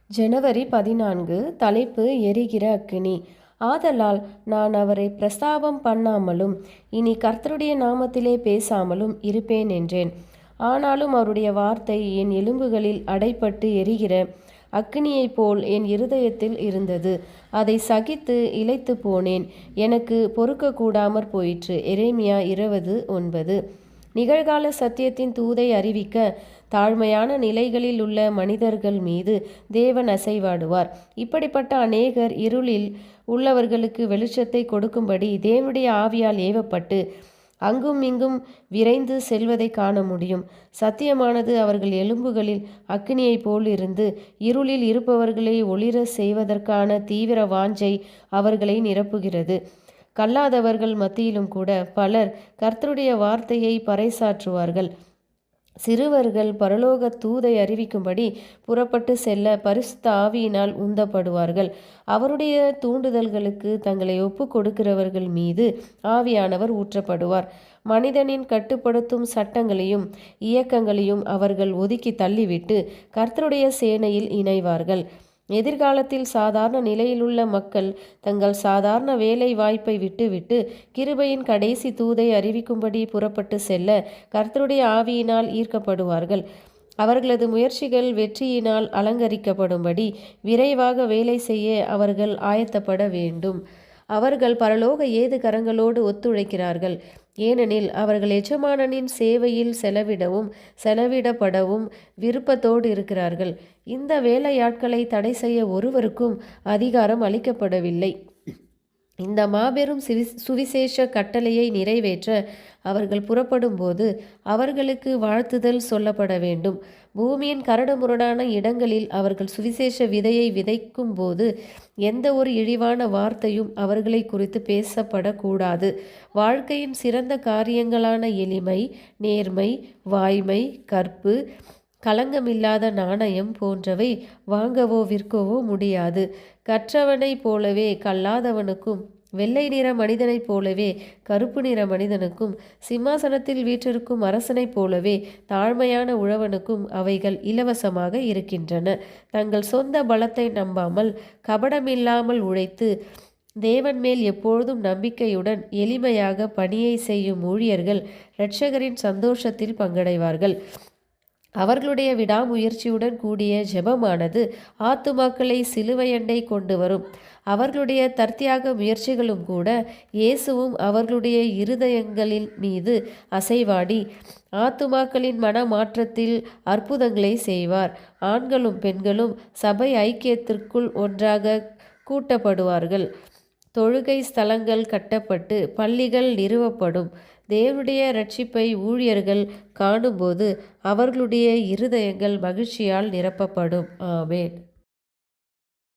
ஜனவரி 14. தலைப்பு எரிகிற அக்கினி. ஆதலால் நான் அவரை பிரஸ்தாபம் பண்ணாமலும் இனி கர்த்தருடைய நாமத்திலே பேசாமலும் இருப்பேன் என்றேன். ஆனாலும் அவருடைய வார்த்தை என் எலும்புகளில் அடைப்பட்டு எரிகிற அக்கினியைப் போல் என் இருதயத்தில் இருந்தது. அதை சகித்து இளைத்து போனேன். எனக்கு பொறுக்கக்கூடாமற் போயிற்று. எரேமியா 20:9. நிகழ்கால சத்தியத்தின் தூதை அறிவிக்க தாழ்மையான நிலைகளில் உள்ள மனிதர்கள் மீது தேவன் அசைவாடுவார். இப்படிப்பட்ட அநேகர் இருளில் உள்ளவர்களுக்கு வெளிச்சத்தை கொடுக்கும்படி தேவனுடைய ஆவியால் ஏவப்பட்டு அங்கும் இங்கும் விரைந்து செல்வதை காண முடியும். சத்தியமானது அவர்கள் எலும்புகளில் அக்கினியைப் போல் இருந்து இருளில் இருப்பவர்களை ஒளிர செய்வதற்கான தீவிர வாஞ்சை அவர்களை நிரப்புகிறது. கல்லாதவர்கள் மத்தியிலும் கூட பலர் கர்த்தருடைய வார்த்தையை பறைசாற்றுவார்கள். சிறுவர்கள் பரலோக தூதை அறிவிக்கும்படி புறப்பட்டு செல்ல பரிசுத்த ஆவியினால் உந்தப்படுவார்கள். அவருடைய தூண்டுதல்களுக்கு தங்களை ஒப்பு கொடுக்கிறவர்கள் மீது ஆவியானவர் ஊற்றப்படுவார். மனிதனின் கட்டுப்படுத்தும் சட்டங்களையும் இயக்கங்களையும் அவர்கள் ஒதுக்கி தள்ளிவிட்டு கர்த்தருடைய சேனையில் இணைவார்கள். எதிர்காலத்தில் சாதாரண நிலையிலுள்ள மக்கள் தங்கள் சாதாரண வேலை வாய்ப்பை விட்டுவிட்டு கிருபையின் கடைசி தூதை அறிவிக்கும்படி புறப்பட்டு செல்ல கர்த்தருடைய ஆவியினால் ஈர்க்கப்படுவார்கள். அவர்களது முயற்சிகள் வெற்றியினால் அலங்கரிக்கப்படும்படி விரைவாக வேலை செய்ய அவர்கள் ஆயத்தப்பட வேண்டும். அவர்கள் பரலோக ஏது கரங்களோடு ஒத்துழைக்கிறார்கள். ஏனெனில் அவர்கள் எஜமானனின் சேவையில் செலவிடப்படவும் விருப்பத்தோடு இருக்கிறார்கள். இந்த வேலையாட்களை தடை செய்ய ஒருவருக்கும் அதிகாரம் அளிக்கப்படவில்லை. இந்த மாபெரும் சுவிசேஷ கட்டளையை நிறைவேற்ற அவர்கள் புறப்படும்போது அவர்களுக்கு வாழ்த்துதல் சொல்லப்பட வேண்டும். பூமியின் கரடுமுரடான இடங்களில் அவர்கள் சுவிசேஷ விதையை விதைக்கும் போது எந்த ஒரு இழிவான வார்த்தையும் அவர்களை குறித்து பேசப்படக்கூடாது. வாழ்க்கையின் சிறந்த காரியங்களான எளிமை, நேர்மை, வாய்மை, கற்பு, களங்கமில்லாத நாணயம் போன்றவை வாங்கவோ விற்கவோ முடியாது. கற்றவனைப் போலவே கல்லாதவனுக்கும் வெள்ளை நிற மனிதனைப் போலவே கருப்பு நிற மனிதனுக்கும் சிம்மாசனத்தில் வீற்றிருக்கும் அரசனைப் போலவே தாழ்மையான உழவனுக்கும் அவைகள் இலவசமாக இருக்கின்றன. தங்கள் சொந்த பலத்தை நம்பாமல் கபடமில்லாமல் உழைத்து தேவன் மேல் எப்பொழுதும் நம்பிக்கையுடன் எளிமையாக பணியை செய்யும் ஊழியர்கள் இரட்சகரின் சந்தோஷத்தில் பங்கடைவார்கள். அவர்களுடைய விடாமுயற்சியுடன் கூடிய ஜெபமானது ஆத்துமாக்களை சிலுவையண்டை கொண்டு வரும். அவர்களுடைய தற்தியாக முயற்சிகளும் கூட இயேசுவும் அவர்களுடைய இருதயங்களின் மீது அசைவாடி ஆத்துமாக்களின் மனமாற்றத்தில் அற்புதங்களை செய்வார். ஆண்களும் பெண்களும் சபை ஐக்கியத்திற்குள் ஒன்றாக கூட்டப்படுவார்கள். தொழுகை ஸ்தலங்கள் கட்டப்பட்டு பள்ளிகள் நிறுவப்படும். தேவனுடைய இரட்சிப்பை ஊழியர்கள் காணும்போது அவர்களுடைய இருதயங்கள் மகிழ்ச்சியால் நிரப்பப்படும். ஆமென்.